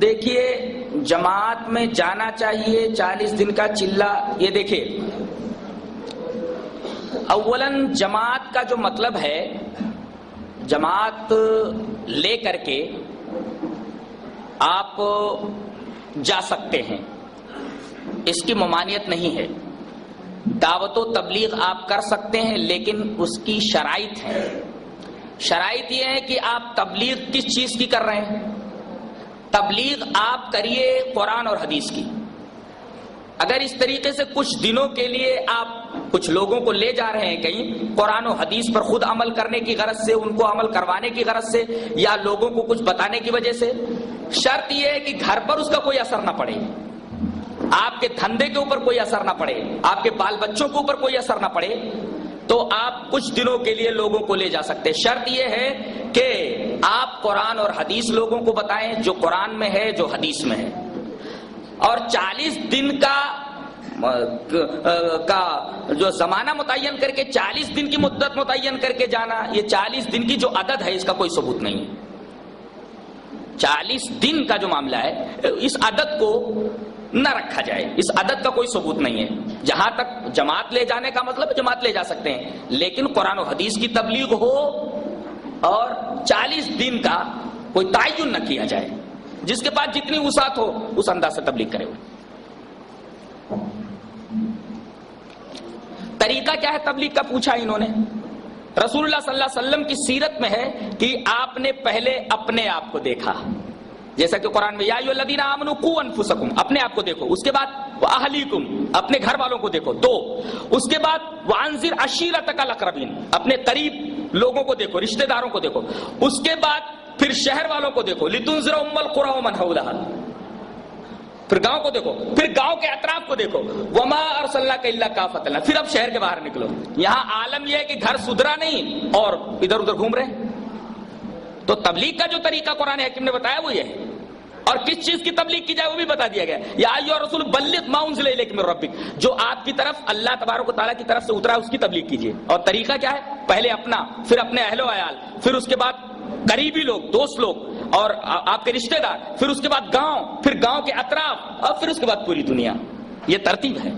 دیکھیے جماعت میں جانا چاہیے 40 دن کا چلہ. یہ دیکھیے اولاً جماعت کا جو مطلب ہے جماعت لے کر کے آپ جا سکتے ہیں، اس کی ممانعت نہیں ہے. دعوت و تبلیغ آپ کر سکتے ہیں لیکن اس کی شرائط ہے. شرائط یہ ہے کہ آپ تبلیغ کس چیز کی کر رہے ہیں. تبلیغ آپ کریے قرآن اور حدیث کی. اگر اس طریقے سے کچھ دنوں کے لیے آپ کچھ لوگوں کو لے جا رہے ہیں کہیں قرآن و حدیث پر خود عمل کرنے کی غرض سے، ان کو عمل کروانے کی غرض سے، یا لوگوں کو کچھ بتانے کی وجہ سے، شرط یہ ہے کہ گھر پر اس کا کوئی اثر نہ پڑے، آپ کے دھندے کے اوپر کوئی اثر نہ پڑے، آپ کے بال بچوں کے اوپر کوئی اثر نہ پڑے، تو آپ کچھ دنوں کے لیے لوگوں کو لے جا سکتے. شرط یہ ہے کہ آپ قرآن اور حدیث لوگوں کو بتائیں، جو قرآن میں ہے جو حدیث میں ہے. اور 40 دن کا جو زمانہ متعین کر کے 40 دن کی مدت متعین کر کے جانا، یہ 40 دن کی جو عدد ہے اس کا کوئی ثبوت نہیں ہے. 40 دن کا جو معاملہ ہے اس عدد کو نہ رکھا جائے، اس عدد کا کوئی ثبوت نہیں ہے. جہاں تک جماعت لے جانے کا مطلب جماعت لے جا سکتے ہیں، لیکن قرآن و حدیث کی تبلیغ ہو اور 40 دن کا کوئی تعین نہ کیا جائے. جس کے پاس جتنی وسعت ہو اس انداز سے تبلیغ کرے. طریقہ کیا ہے تبلیغ کا پوچھا انہوں نے. رسول اللہ صلی اللہ علیہ وسلم کی سیرت میں ہے کہ آپ نے پہلے اپنے آپ کو دیکھا، جیسا کہ قرآن میں یا ایھا الذین آمنوا قوا انفسکم، اپنے آپ کو دیکھو. اس کے بعد واہلیکم، اپنے گھر والوں کو دیکھو. 2 اس کے بعد وانذر عشیرتک الاقربین، اپنے قریب لوگوں کو دیکھو، رشتہ داروں کو دیکھو. اس کے بعد پھر شہر والوں کو دیکھو، لتنذر ام القری ومن حولھا، پھر گاؤں کو دیکھو، پھر گاؤں کے اطراف کو دیکھو. وما ارسلناک الا کافۃ للناس، پھر اب شہر کے باہر نکلو. یہاں عالم یہ ہے کہ گھر سدھرا نہیں اور ادھر ادھر گھوم رہے ہیں. تو تبلیغ کا جو طریقہ قرآن حکیم نے بتایا وہ یہ ہے. اور کس چیز کی تبلیغ کی جائے وہ بھی بتا دیا گیا. یا ایھا الرسول بلغ ما انزل الیک من ربک، جو آپ کی طرف اللہ تبارک و تعالیٰ کی طرف سے اترا ہے اس کی تبلیغ کیجیے. اور طریقہ کیا ہے؟ پہلے اپنا، پھر اپنے اہل و عیال، پھر اس کے بعد قریبی لوگ، دوست لوگ اور آپ کے رشتہ دار، پھر اس کے بعد گاؤں، پھر گاؤں کے اطراف، اور پھر اس کے بعد پوری دنیا. یہ ترتیب ہے.